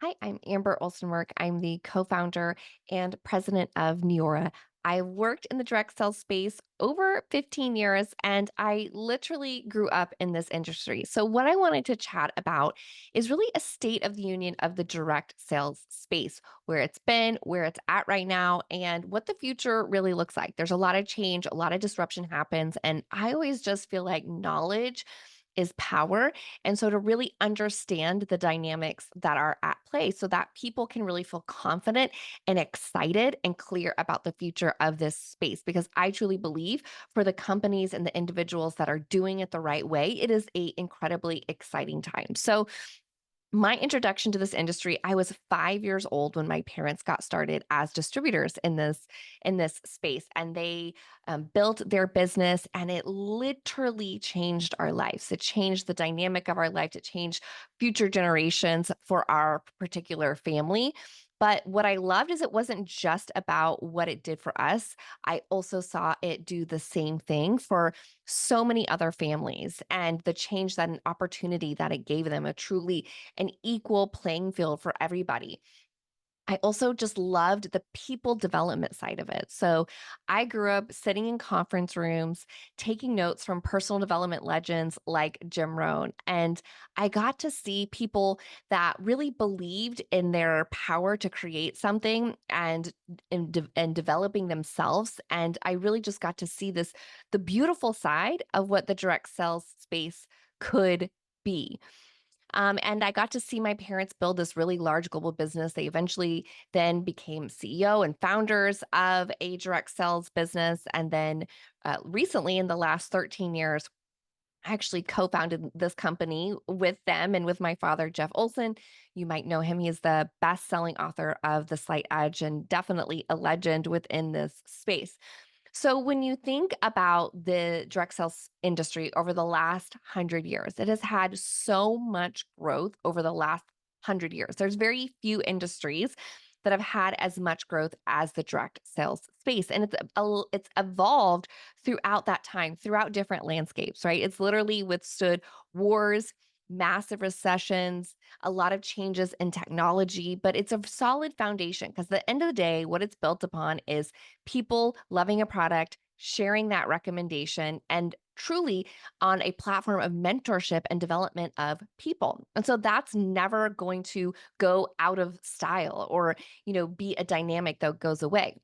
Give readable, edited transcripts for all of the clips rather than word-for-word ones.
Hi, I'm Amber Olson-Rourke. I'm the co-founder and president of Neora. I worked in the direct sales space over 15 years and I literally grew up in this industry. So, what I wanted to chat about is really a state of the union of the direct sales space, where it's been, where it's at right now, and what the future really looks like. There's a lot of change, a lot of disruption happens. And I always just feel like knowledge is power. And so to really understand the dynamics that are at play so that people can really feel confident and excited and clear about the future of this space. Because I truly believe for the companies and the individuals that are doing it the right way, it is a incredibly exciting time. So my introduction to this industry, I was 5 years old when my parents got started as distributors in this space, and they, built their business, and it literally changed our lives. It changed the dynamic of our life, it changed future generations for our particular family. But what I loved is it wasn't just about what it did for us. I also saw it do the same thing for so many other families, and the change that an opportunity that it gave them, a truly an equal playing field for everybody. I also just loved the people development side of it. So I grew up sitting in conference rooms, taking notes from personal development legends like Jim Rohn. And I got to see people that really believed in their power to create something and developing themselves. And I really just got to see the beautiful side of what the direct sales space could be. And I got to see my parents build this really large global business. They eventually then became CEO and founders of a direct sales business. And then recently, in the last 13 years, I actually co founded this company with them and with my father, Jeff Olson. You might know him. He is the best selling author of The Slight Edge and definitely a legend within this space. So, when you think about the direct sales industry over the last 100 years, it has had so much growth over the last 100 years. There's very few industries that have had as much growth as the direct sales space, and it's evolved throughout that time, throughout different landscapes. Right? It's literally withstood wars, massive recessions, a lot of changes in technology, but it's a solid foundation because at the end of the day, what it's built upon is people loving a product, sharing that recommendation, and truly on a platform of mentorship and development of people. And so that's never going to go out of style or, be a dynamic that goes away.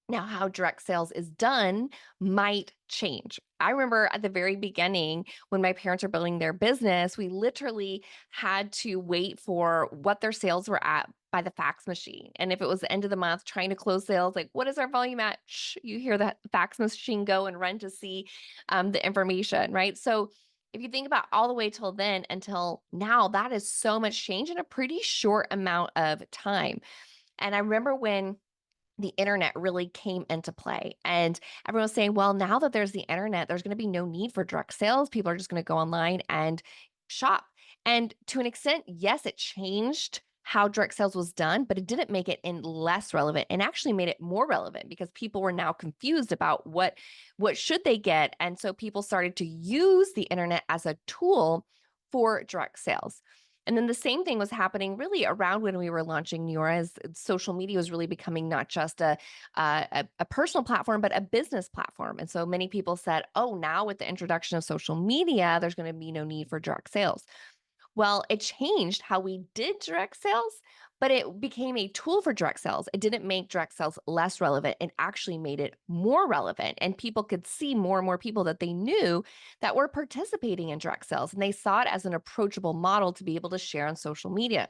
Now, how direct sales is done might change. I remember at the very beginning when my parents were building their business, we literally had to wait for what their sales were at by the fax machine. And if it was the end of the month trying to close sales, like, what is our volume at? Shh, you hear that fax machine go and run to see the information, right? So, if you think about all the way till then until now, that is so much change in a pretty short amount of time. And I remember when the internet really came into play. And everyone was saying, well, now that there's the internet, there's going to be no need for direct sales. People are just going to go online and shop. And to an extent, yes, it changed how direct sales was done, but it didn't make it in less relevant and actually made it more relevant because people were now confused about what should they get. And so people started to use the internet as a tool for direct sales. And then the same thing was happening really around when we were launching Neora, as social media was really becoming not just a personal platform, but a business platform. And so many people said, oh, now with the introduction of social media, there's going to be no need for direct sales. Well, it changed how we did direct sales, but it became a tool for direct sales. It didn't make direct sales less relevant. It actually made it more relevant. And people could see more and more people that they knew that were participating in direct sales. And they saw it as an approachable model to be able to share on social media.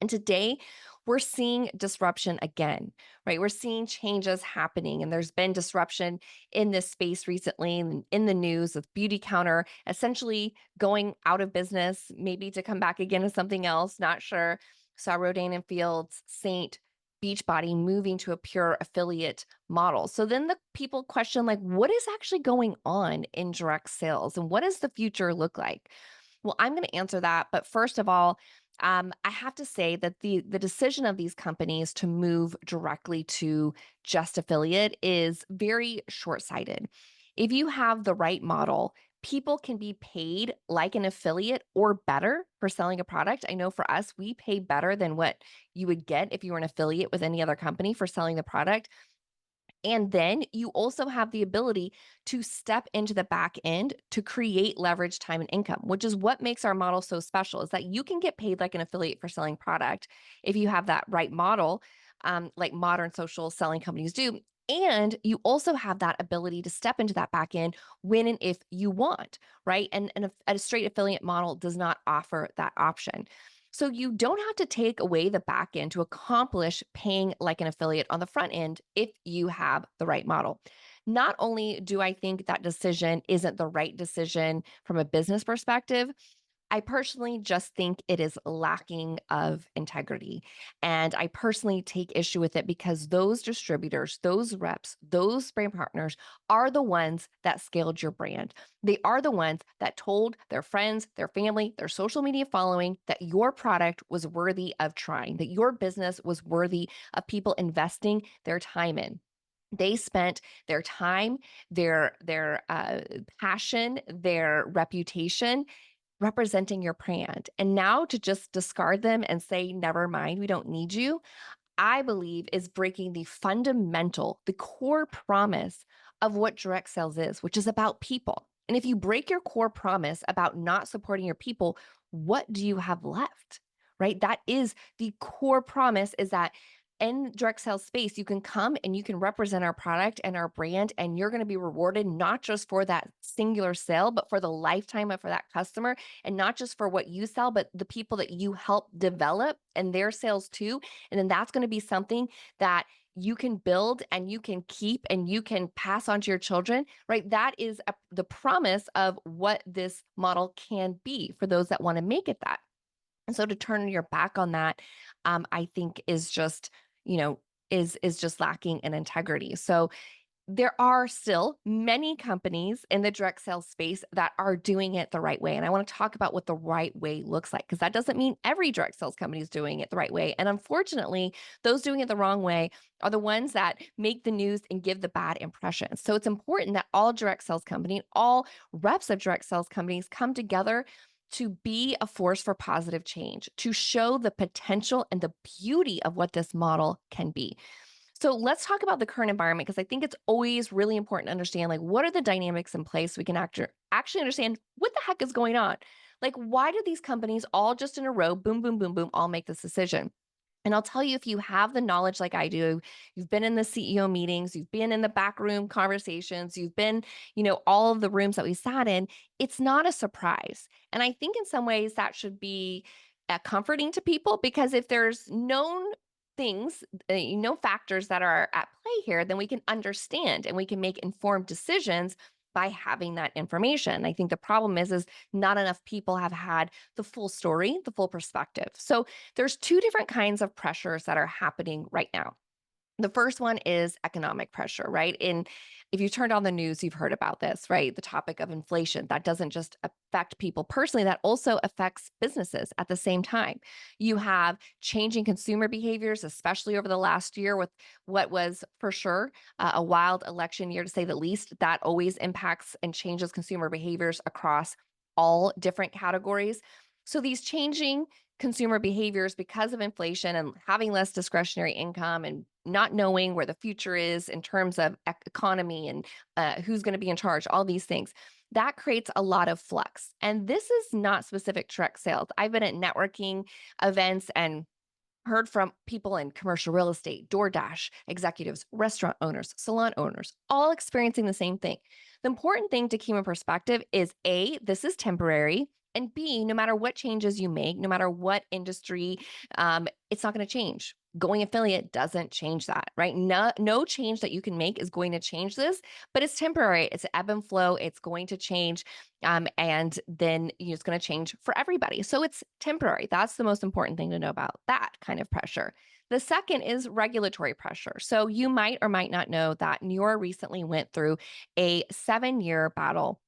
And today, we're seeing disruption again, right? We're seeing changes happening, and there's been disruption in this space recently in the news with Beauty Counter essentially going out of business, maybe to come back again as something else, not sure. Saw Rodan and Fields, Saint, Beachbody moving to a pure affiliate model. So then the people question, like, what is actually going on in direct sales and what does the future look like? Well, I'm going to answer that. But first of all, I have to say that the decision of these companies to move directly to just affiliate is very short sighted. If you have the right model, people can be paid like an affiliate or better for selling a product. I know for us, we pay better than what you would get if you were an affiliate with any other company for selling the product. And then you also have the ability to step into the back end to create leverage, time, and income, which is what makes our model so special, is that you can get paid like an affiliate for selling product if you have that right model, like modern social selling companies do. And you also have that ability to step into that back end when and if you want, right? And a straight affiliate model does not offer that option. So you don't have to take away the back end to accomplish paying like an affiliate on the front end if you have the right model. Not only do I think that decision isn't the right decision from a business perspective, I personally just think it is lacking of integrity. And I personally take issue with it because those distributors, those reps, those brand partners are the ones that scaled your brand. They are the ones that told their friends, their family, their social media following that your product was worthy of trying, that your business was worthy of people investing their time in. They spent their time, their passion, their reputation representing your brand. And now to just discard them and say, never mind, we don't need you, I believe is breaking the fundamental, the core promise of what direct sales is, which is about people. And if you break your core promise about not supporting your people, what do you have left? Right? That is the core promise, is that in direct sales space, you can come and you can represent our product and our brand, and you're going to be rewarded not just for that singular sale, but for the lifetime of for that customer, and not just for what you sell, but the people that you help develop and their sales too. And then that's going to be something that you can build and you can keep and you can pass on to your children, right? That is the promise of what this model can be for those that want to make it that. And so to turn your back on that, I think is just, you know, is just lacking in integrity. So there are still many companies in the direct sales space that are doing it the right way. And I want to talk about what the right way looks like, because that doesn't mean every direct sales company is doing it the right way. And unfortunately, those doing it the wrong way are the ones that make the news and give the bad impression. So it's important that all direct sales companies, all reps of direct sales companies come together to be a force for positive change, to show the potential and the beauty of what this model can be. So let's talk about the current environment, because I think it's always really important to understand, like, what are the dynamics in place so we can actually understand what the heck is going on. Like, why do these companies all just in a row, boom, boom, boom, boom, all make this decision? And I'll tell you, if you have the knowledge like I do, you've been in the CEO meetings, you've been in the back room conversations, you've been, all of the rooms that we sat in, it's not a surprise. And I think in some ways that should be comforting to people, because if there's known things, factors that are at play here, then we can understand and we can make informed decisions by having that information. I think the problem is not enough people have had the full story, the full perspective. So there's two different kinds of pressures that are happening right now. The first one is economic pressure, right? And if you turned on the news, you've heard about this, right? The topic of inflation that doesn't just affect people personally, that also affects businesses at the same time. You have changing consumer behaviors, especially over the last year with what was for sure a wild election year, to say the least. That always impacts and changes consumer behaviors across all different categories. So these changing consumer behaviors because of inflation and having less discretionary income and not knowing where the future is in terms of economy and who's going to be in charge, all these things, that creates a lot of flux. And this is not specific to direct sales. I've been at networking events and heard from people in commercial real estate, DoorDash executives, restaurant owners, salon owners, all experiencing the same thing. The important thing to keep in perspective is A, this is temporary. And B, no matter what changes you make, no matter what industry, it's not going to change. Going affiliate doesn't change that, right? No change that you can make is going to change this, but it's temporary. It's ebb and flow. It's going to change. And then it's going to change for everybody. So it's temporary. That's the most important thing to know about that kind of pressure. The second is regulatory pressure. So you might or might not know that Neora recently went through a 7-year battle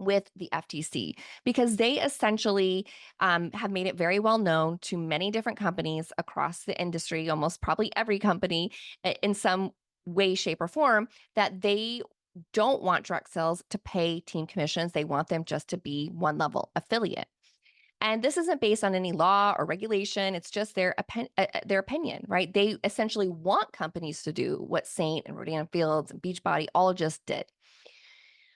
with the FTC, because they essentially have made it very well known to many different companies across the industry, almost probably every company in some way, shape, or form, that they don't want direct sales to pay team commissions. They want them just to be one level affiliate. And this isn't based on any law or regulation. It's just their opinion, right? They essentially want companies to do what Saint and Rodan Fields and Beachbody all just did.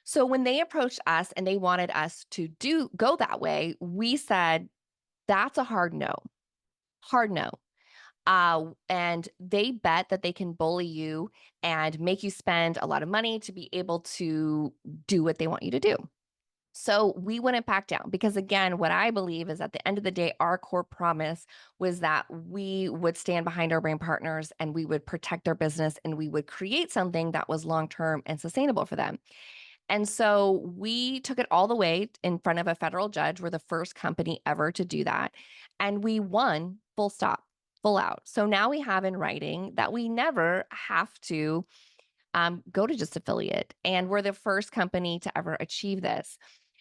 So when they approached us and they wanted us to go that way, we said, that's a hard no. And they bet that they can bully you and make you spend a lot of money to be able to do what they want you to do. So we wouldn't back down because, again, what I believe is at the end of the day, our core promise was that we would stand behind our brand partners and we would protect their business and we would create something that was long term and sustainable for them. And so we took it all the way in front of a federal judge. We're the first company ever to do that. And we won full stop, full out. So now we have in writing that we never have to go to just affiliate. And we're the first company to ever achieve this.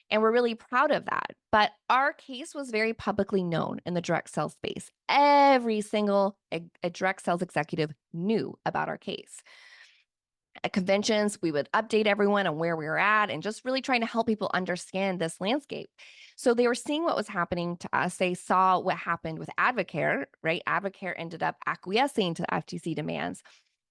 And we're really proud of that. But our case was very publicly known in the direct sales space. Every single a direct sales executive knew about our case. At conventions, we would update everyone on where we were at and just really trying to help people understand this landscape. So they were seeing what was happening to us. They saw what happened with Advocare, right? Advocare ended up acquiescing to the FTC demands.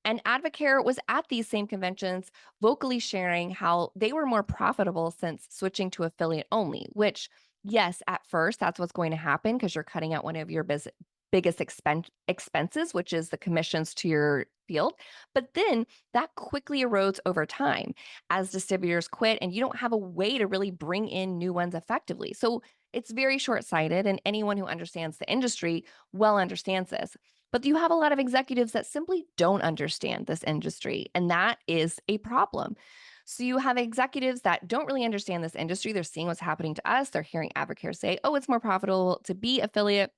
And Advocare was at these same conventions, vocally sharing how they were more profitable since switching to affiliate only, which, yes, at first, that's what's going to happen because you're cutting out one of your biggest expenses, which is the commissions to your field. But then that quickly erodes over time as distributors quit and you don't have a way to really bring in new ones effectively. So it's very short sighted, and anyone who understands the industry well understands this. But you have a lot of executives that simply don't understand this industry, and that is a problem. So you have executives that don't really understand this industry. They're seeing what's happening to us. They're hearing Advocare say, oh, it's more profitable to be affiliate.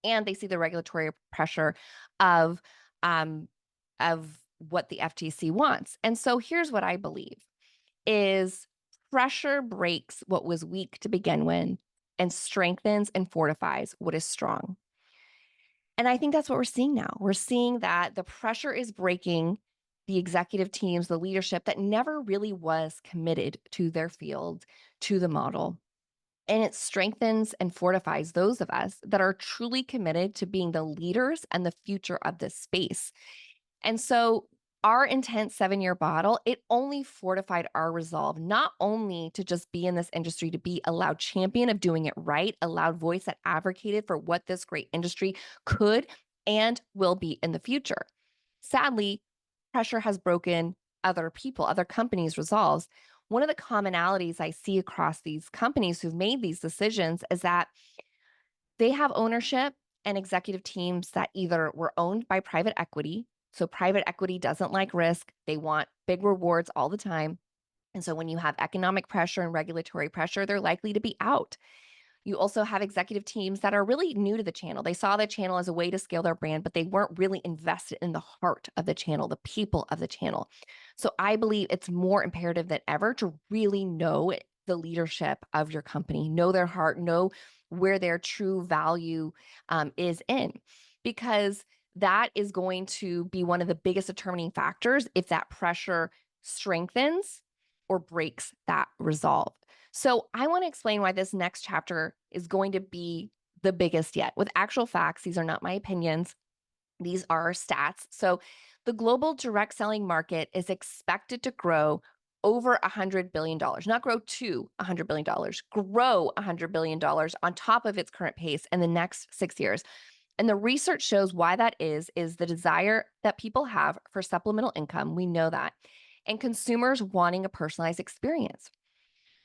And they see the regulatory pressure of, um, of what the FTC wants. And so here's what I believe is pressure breaks what was weak to begin with and strengthens and fortifies what is strong. And I think that's what we're seeing now. We're seeing that the pressure is breaking the executive teams, the leadership that never really was committed to their field, to the model. And it strengthens and fortifies those of us that are truly committed to being the leaders and the future of this space. And so our intense 7-year battle, it only fortified our resolve, not only to just be in this industry, to be a loud champion of doing it right, a loud voice that advocated for what this great industry could and will be in the future. Sadly, pressure has broken other people, other companies' resolves. One of the commonalities I see across these companies who've made these decisions is that they have ownership and executive teams that either were owned by private equity. So private equity doesn't like risk. They want big rewards all the time. And so when you have economic pressure and regulatory pressure, they're likely to be out. You also have executive teams that are really new to the channel. They saw the channel as a way to scale their brand, but they weren't really invested in the heart of the channel, the people of the channel. So I believe it's more imperative than ever to really know the leadership of your company, know their heart, know where their true value is in, because that is going to be one of the biggest determining factors if that pressure strengthens or breaks that resolve. So I want to explain why this next chapter is going to be the biggest yet with actual facts. These are not my opinions. These are stats. So the global direct selling market is expected to grow over $100 billion, not grow to $100 billion, grow $100 billion on top of its current pace in the next 6 years. And the research shows why that is the desire that people have for supplemental income. We know that. And consumers wanting a personalized experience.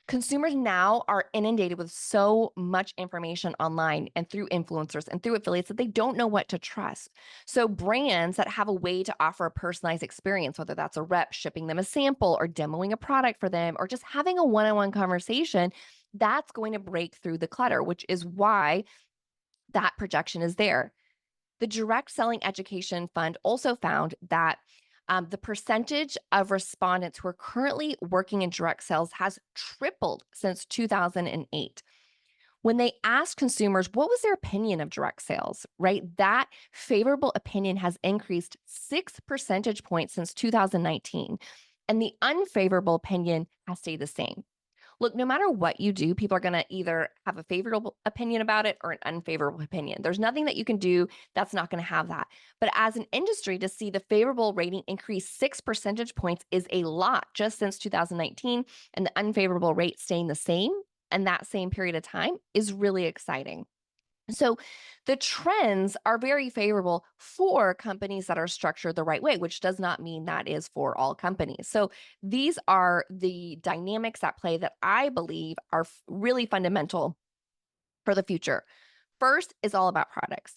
Consumers now are inundated with so much information online and through influencers and through affiliates that they don't know what to trust. So brands that have a way to offer a personalized experience, whether that's a rep shipping them a sample or demoing a product for them or just having a one-on-one conversation, that's going to break through the clutter, which is why that projection is there. The Direct Selling Education Fund also found that the percentage of respondents who are currently working in direct sales has tripled since 2008. When they asked consumers what was their opinion of direct sales, right? That favorable opinion has increased 6 percentage points since 2019. and the unfavorable opinion has stayed the same. Look, no matter what you do, people are going to either have a favorable opinion about it or an unfavorable opinion. There's nothing that you can do that's not going to have that. But as an industry, to see the favorable rating increase 6 percentage points is a lot just since 2019, and the unfavorable rate staying the same and that same period of time is really exciting. So the trends are very favorable for companies that are structured the right way, which does not mean that is for all companies. So these are the dynamics at play that I believe are really fundamental for the future. First is all about products.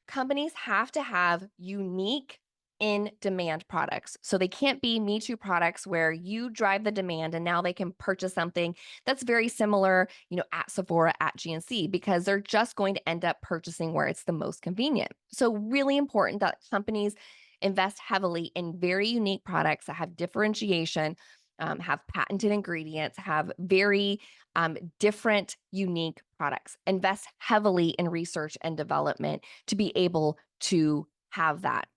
Companies have to have unique in demand products. So they can't be me too products where you drive the demand and now they can purchase something that's very similar, at Sephora, at GNC, because they're just going to end up purchasing where it's the most convenient. So really important that companies invest heavily in very unique products that have differentiation, have patented ingredients, have very different, unique products. Invest heavily in research and development to be able to have that.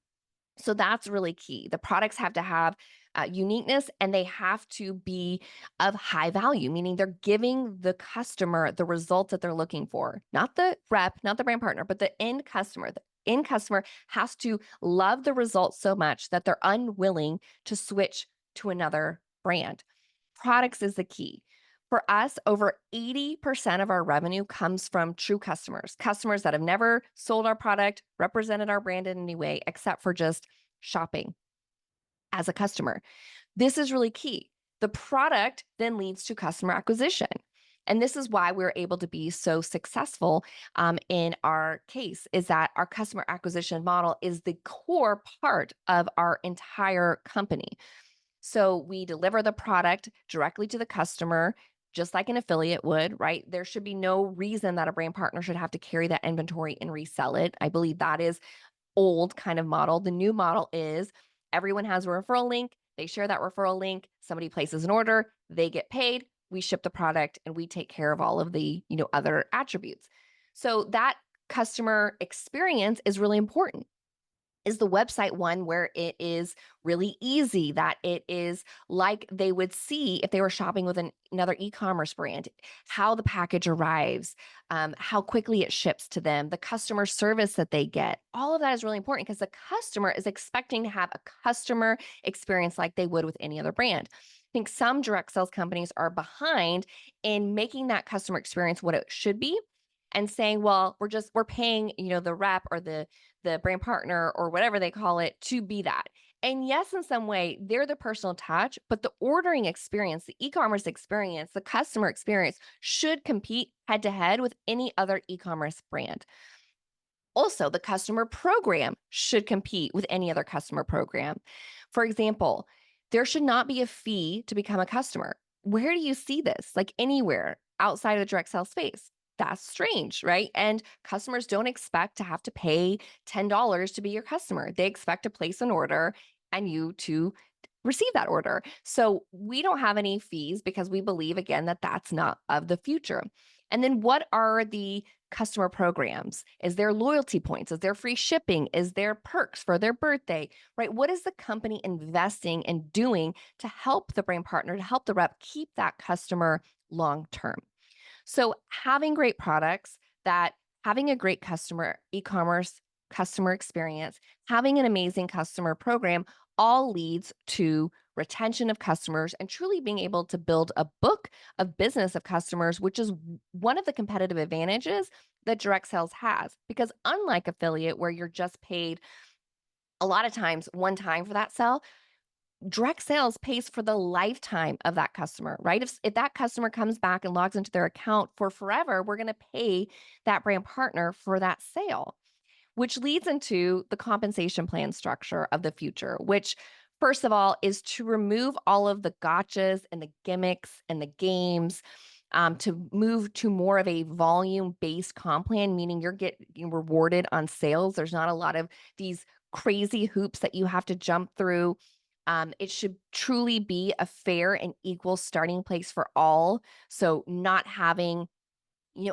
So that's really key. The products have to have uniqueness, and they have to be of high value, meaning they're giving the customer the results that they're looking for, not the rep, not the brand partner, but the end customer. The end customer has to love the results so much that they're unwilling to switch to another brand. Products is the key. For us, over 80% of our revenue comes from true customers, customers that have never sold our product, represented our brand in any way, except for just shopping as a customer. This is really key. The product then leads to customer acquisition. And this is why we're able to be so successful in our case, is that our customer acquisition model is the core part of our entire company. So we deliver the product directly to the customer, just like an affiliate would, right? There should be no reason that a brand partner should have to carry that inventory and resell it. I believe that is old kind of model. The new model is everyone has a referral link. They share that referral link. Somebody places an order, they get paid, we ship the product, and we take care of all of the, other attributes. So that customer experience is really important. Is the website one where it is really easy, that it is like they would see if they were shopping with another e-commerce brand, how the package arrives, how quickly it ships to them, the customer service that they get. All of that is really important because the customer is expecting to have a customer experience like they would with any other brand. I think some direct sales companies are behind in making that customer experience what it should be and saying, well, we're paying, the rep or the brand partner or whatever they call it to be that. And yes, in some way, they're the personal touch, but the ordering experience, the e-commerce experience, the customer experience should compete head to head with any other e-commerce brand. Also, the customer program should compete with any other customer program. For example, there should not be a fee to become a customer. Where do you see this? Like anywhere outside of the direct sales space? That's strange, right? And customers don't expect to have to pay $10 to be your customer. They expect to place an order and you to receive that order. So we don't have any fees because we believe, again, that that's not of the future. And then what are the customer programs? Is there loyalty points? Is there free shipping? Is there perks for their birthday, right? What is the company investing and doing to help the brand partner, to help the rep keep that customer long term? So having great products, that having a great customer e-commerce customer experience, having an amazing customer program all leads to retention of customers and truly being able to build a book of business of customers, which is one of the competitive advantages that direct sales has. Because unlike affiliate, where you're just paid a lot of times one time for that sell, direct sales pays for the lifetime of that customer, right? If that customer comes back and logs into their account for forever, we're going to pay that brand partner for that sale, which leads into the compensation plan structure of the future, which first of all is to remove all of the gotchas and the gimmicks and the games, to move to more of a volume-based comp plan, meaning you're getting rewarded on sales. There's not a lot of these crazy hoops that you have to jump through. It should truly be a fair and equal starting place for all. So not having,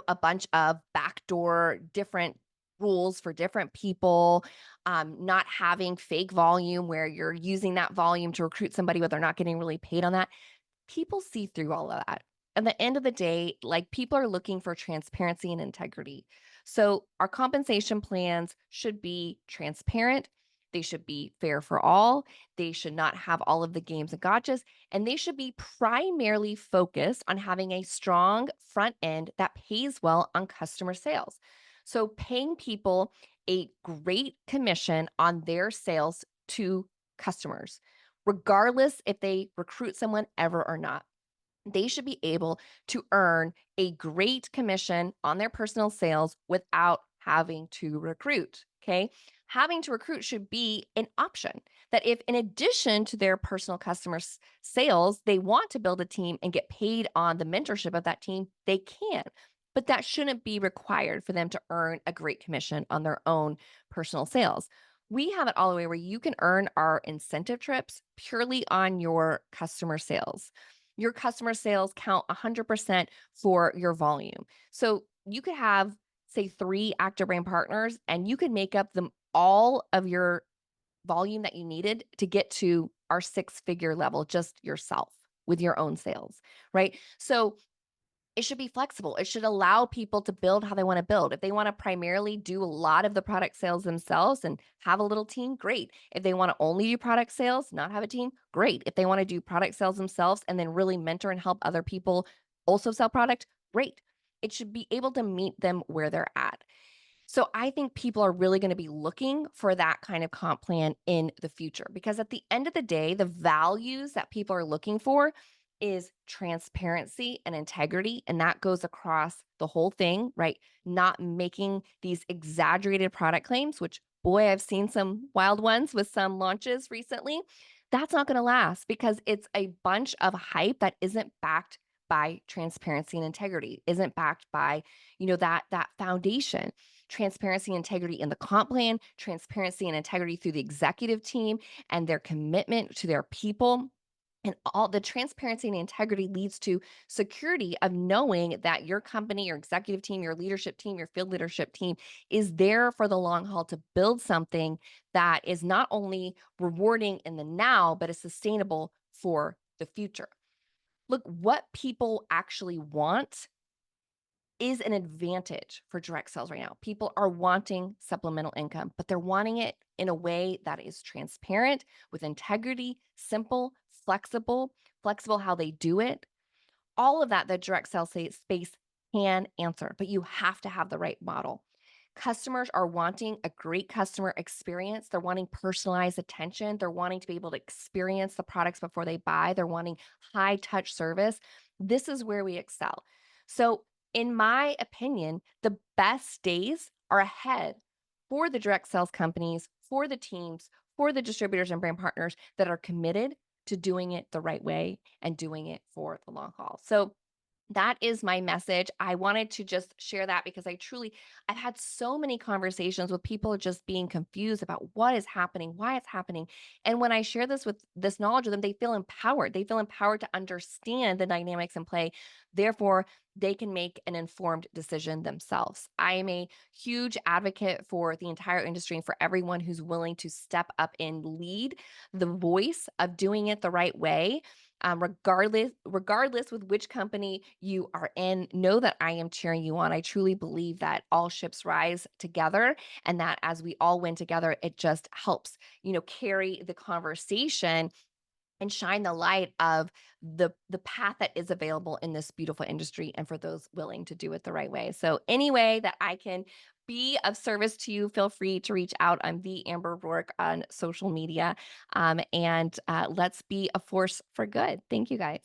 a bunch of backdoor different rules for different people, not having fake volume where you're using that volume to recruit somebody, but they're not getting really paid on that. People see through all of that. At the end of the day, like people are looking for transparency and integrity. So our compensation plans should be transparent. They should be fair for all. They should not have all of the games and gotchas. And they should be primarily focused on having a strong front end that pays well on customer sales. So paying people a great commission on their sales to customers regardless if they recruit someone ever or not. They should be able to earn a great commission on their personal sales without having to recruit. Okay. Having to recruit should be an option that if, in addition to their personal sales, they want to build a team and get paid on the mentorship of that team, they can. But that shouldn't be required for them to earn a great commission on their own personal sales. We have it all the way where you can earn our incentive trips purely on your customer sales. Your customer sales count 100% for your volume. So you could have, say, three active brand partners, and you could make up them all of your volume that you needed to get to our six-figure level just yourself with your own sales, right? So it should be flexible. It should allow people to build how they want to build. If they want to primarily do a lot of the product sales themselves and have a little team, great. If they want to only do product sales, not have a team, great. If they want to do product sales themselves and then really mentor and help other people also sell product, great. It should be able to meet them where they're at. So I think people are really going to be looking for that kind of comp plan in the future because at the end of the day, the values that people are looking for is transparency and integrity. And that goes across the whole thing, right? Not making these exaggerated product claims, which, boy, I've seen some wild ones with some launches recently. That's not going to last because it's a bunch of hype that isn't backed by transparency and integrity, isn't backed by, that foundation. Transparency and integrity in the comp plan, transparency and integrity through the executive team and their commitment to their people. And all the transparency and integrity leads to security of knowing that your company, your executive team, your leadership team, your field leadership team is there for the long haul to build something that is not only rewarding in the now, but is sustainable for the future. Look, what people actually want is an advantage for direct sales right now. People are wanting supplemental income, but they're wanting it in a way that is transparent, with integrity, simple, flexible how they do it. All of that the direct sales space can answer, but you have to have the right model. Customers are wanting a great customer experience. They're wanting personalized attention. They're wanting to be able to experience the products before they buy. They're wanting high touch service. This is where we excel. So, in my opinion, the best days are ahead for the direct sales companies, for the teams, for the distributors and brand partners that are committed to doing it the right way and doing it for the long haul. So, that is my message. I wanted to just share that because I've had so many conversations with people just being confused about what is happening, why it's happening. And when I share this knowledge with them, they feel empowered. They feel empowered to understand the dynamics in play. Therefore, they can make an informed decision themselves. I am a huge advocate for the entire industry and for everyone who's willing to step up and lead the voice of doing it the right way, regardless with which company you are in. Know that I am cheering you on. I truly believe that all ships rise together, and that as we all win together, it just helps, carry the conversation and shine the light of the path that is available in this beautiful industry and for those willing to do it the right way. So any way that I can be of service to you, feel free to reach out. I'm the Amber Rourke on social media. And let's be a force for good. Thank you guys.